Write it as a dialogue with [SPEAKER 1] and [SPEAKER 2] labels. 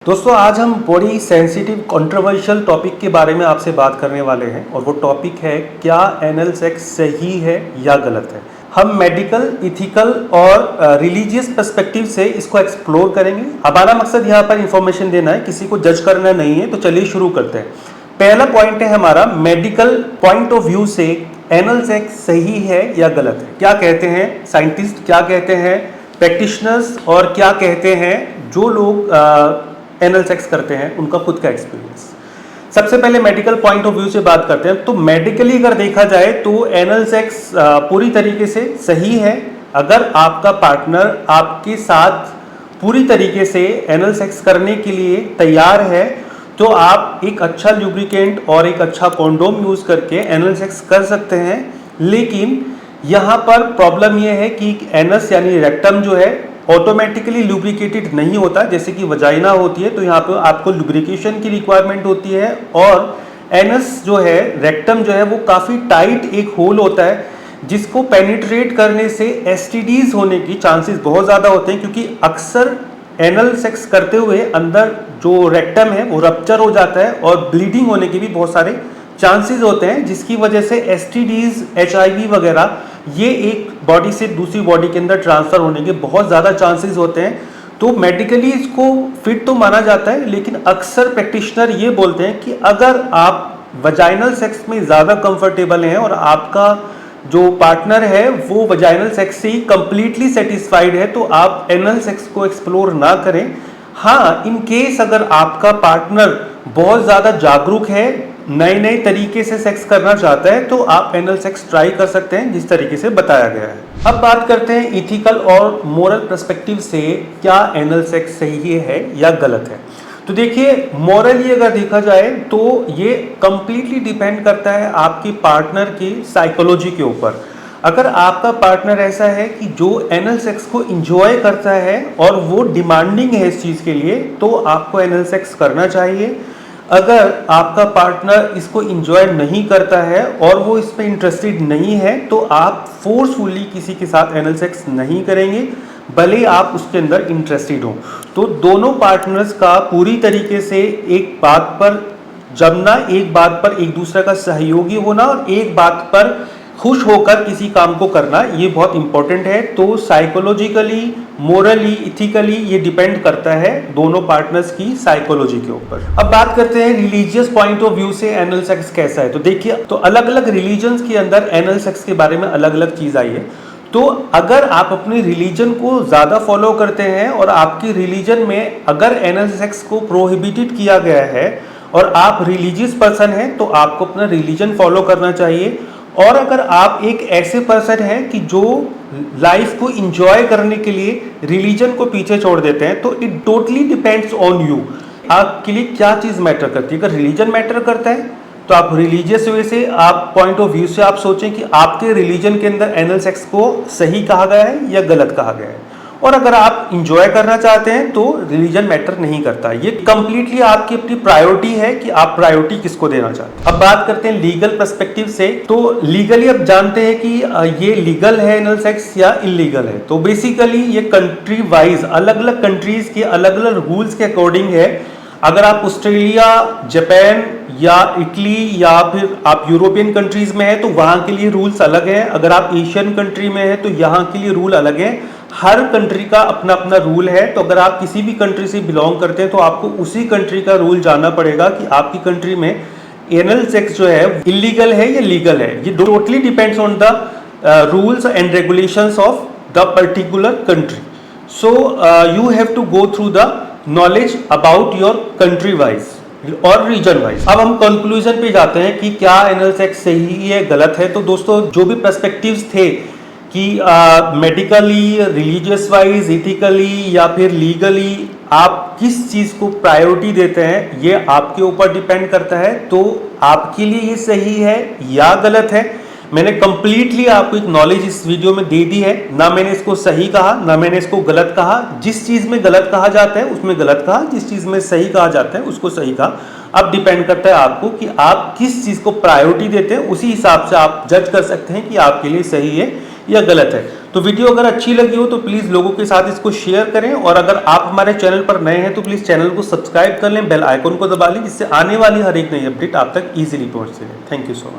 [SPEAKER 1] दोस्तों आज हम बड़ी सेंसिटिव कंट्रोवर्शियल टॉपिक के बारे में आपसे बात करने वाले हैं और वो टॉपिक है क्या एनल सेक्स सही है या गलत है। हम मेडिकल, इथिकल और रिलीजियस पर्सपेक्टिव से इसको एक्सप्लोर करेंगे। हमारा मकसद यहाँ पर इंफॉर्मेशन देना है, किसी को जज करना नहीं है। तो चलिए शुरू करते हैं। पहला पॉइंट है हमारा मेडिकल पॉइंट ऑफ व्यू से एनल सेक्स सही है या गलत है। क्या कहते हैं साइंटिस्ट, क्या कहते हैं प्रैक्टिशनर्स और क्या कहते हैं जो लोग एनल सेक्स करते हैं, उनका खुद का एक्सपीरियंस। सबसे पहले मेडिकल पॉइंट ऑफ व्यू से बात करते हैं। तो मेडिकली अगर देखा जाए तो एनल सेक्स पूरी तरीके से सही है। अगर आपका पार्टनर आपके साथ पूरी तरीके से एनल सेक्स करने के लिए तैयार है तो आप एक अच्छा लुब्रिकेंट और एक अच्छा कॉन्डोम यूज करके एनल सेक्स कर सकते हैं। लेकिन यहाँ पर प्रॉब्लम यह है कि एनस यानी रेक्टम जो है ऑटोमेटिकली लुब्रिकेटेड नहीं होता, जैसे कि वजाइना होती है। तो यहाँ पे आपको लुब्रिकेशन की रिक्वायरमेंट होती है। और एनस जो है, रेक्टम जो है, वो काफ़ी टाइट एक होल होता है जिसको पेनिट्रेट करने से एसटीडीज होने की चांसेस बहुत ज़्यादा होते हैं, क्योंकि अक्सर एनल सेक्स करते हुए अंदर जो रेक्टम है वो रप्चर हो जाता है और ब्लीडिंग होने के भी बहुत सारे चांसेस होते हैं, जिसकी वजह से एसटीडीज, एचआईवी वगैरह ये एक बॉडी से दूसरी बॉडी के अंदर ट्रांसफर होने के बहुत ज़्यादा चांसेस होते हैं। तो मेडिकली इसको फिट तो माना जाता है, लेकिन अक्सर प्रैक्टिशनर ये बोलते हैं कि अगर आप वजाइनल सेक्स में ज़्यादा कंफर्टेबल हैं और आपका जो पार्टनर है वो वजाइनल सेक्स से ही कंप्लीटली सेटिस्फाइड है तो आप एनल सेक्स को एक्सप्लोर ना करें। हाँ, इन केस अगर आपका पार्टनर बहुत ज़्यादा जागरूक है, नए नए तरीके से सेक्स करना चाहता है, तो आप एनल सेक्स ट्राई कर सकते हैं जिस तरीके से बताया गया है। अब बात करते हैं इथिकल और मोरल पर्सपेक्टिव से क्या एनल सेक्स सही है या गलत है। तो देखिए, मोरली अगर देखा जाए तो ये कंप्लीटली डिपेंड करता है आपकी पार्टनर की साइकोलॉजी के ऊपर। अगर आपका पार्टनर ऐसा है कि जो एनल सेक्स को इंजॉय करता है और वो डिमांडिंग है इस चीज़ के लिए, तो आपको एनल सेक्स करना चाहिए। अगर आपका पार्टनर इसको इंजॉय नहीं करता है और वो इस पर इंटरेस्टेड नहीं है तो आप फोर्सफुली किसी के साथ एनल सेक्स नहीं करेंगे, भले आप उसके अंदर इंटरेस्टेड हो। तो दोनों पार्टनर्स का पूरी तरीके से एक बात पर जमना, एक बात पर एक दूसरे का सहयोगी होना और एक बात पर खुश होकर किसी काम को करना, ये बहुत इंपॉर्टेंट है। तो साइकोलॉजिकली, मोरली, इथिकली ये डिपेंड करता है दोनों पार्टनर्स की साइकोलॉजी के ऊपर। अब बात करते हैं रिलीजियस पॉइंट ऑफ व्यू से एनल सेक्स कैसा है। तो देखिए, तो अलग अलग रिलीजन्स के अंदर एनल सेक्स के बारे में अलग अलग चीज़ आई है। तो अगर आप अपने रिलीजन को ज़्यादा फॉलो करते हैं और आपकी रिलीजन में अगर एनल सेक्स को प्रोहिबिटेड किया गया है और आप रिलीजियस पर्सन हैं तो आपको अपना रिलीजन फॉलो करना चाहिए। और अगर आप एक ऐसे पर्सन हैं कि जो लाइफ को इंजॉय करने के लिए रिलीजन को पीछे छोड़ देते हैं, तो it totally depends on you, आपके लिए क्या चीज़ मैटर करती है। अगर रिलीजन मैटर करता है तो आप रिलीजियस वे से, आप पॉइंट ऑफ व्यू से आप सोचें कि आपके रिलीजन के अंदर एनल सेक्स को सही कहा गया है या गलत कहा गया है। और अगर आप इंजॉय करना चाहते हैं तो रिलीजन मैटर नहीं करता। ये कंप्लीटली आपकी अपनी प्रायोरिटी है कि आप प्रायोरिटी किसको देना चाहते हैं। अब बात करते हैं लीगल पर्सपेक्टिव से। तो लीगली अब जानते हैं कि ये लीगल है एनल सेक्स या इलीगल है। तो बेसिकली ये कंट्री वाइज, अलग अलग कंट्रीज के अलग अलग रूल्स के अकॉर्डिंग है। अगर आप ऑस्ट्रेलिया, जापान या इटली या फिर आप यूरोपियन कंट्रीज में है तो वहाँ के लिए रूल्स अलग हैं। अगर आप एशियन कंट्री में है तो यहाँ के लिए रूल अलग हैं। हर कंट्री का अपना अपना रूल है। तो अगर आप किसी भी कंट्री से बिलोंग करते हैं तो आपको उसी कंट्री का रूल जानना पड़ेगा कि आपकी कंट्री में एनल सेक्स जो है इलीगल है या लीगल है। ये totally depends on the rules and regulations of the particular country. So you have to go through the knowledge about your country wise और रीजन वाइज। अब हम कंक्लूजन पे जाते हैं कि क्या एनल सेक्स सही है गलत है। तो दोस्तों, जो भी पर्सपेक्टिव्स थे कि मेडिकली, रिलीजियस वाइज, इथिकली या फिर लीगली आप किस चीज़ को प्रायोरिटी देते हैं, ये आपके ऊपर डिपेंड करता है। तो आपके लिए ये सही है या गलत है। मैंने कंप्लीटली आपको एक नॉलेज इस वीडियो में दे दी है। ना मैंने इसको सही कहा, ना मैंने इसको गलत कहा। जिस चीज़ में गलत कहा जाता है उसमें गलत कहा, जिस चीज़ में सही कहा जाता है उसको सही कहा। अब डिपेंड करता है आपको कि आप किस चीज़ को प्रायोरिटी देते हैं, उसी हिसाब से आप जज कर सकते हैं कि आपके लिए सही है या गलत है। तो वीडियो अगर अच्छी लगी हो तो प्लीज़ लोगों के साथ इसको शेयर करें, और अगर आप हमारे चैनल पर नए हैं तो प्लीज़ चैनल को सब्सक्राइब कर लें, बेल आइकन को दबा लें, जिससे आने वाली हर एक नई अपडेट आप तक ईजिली पहुँच सके। Thank you so much.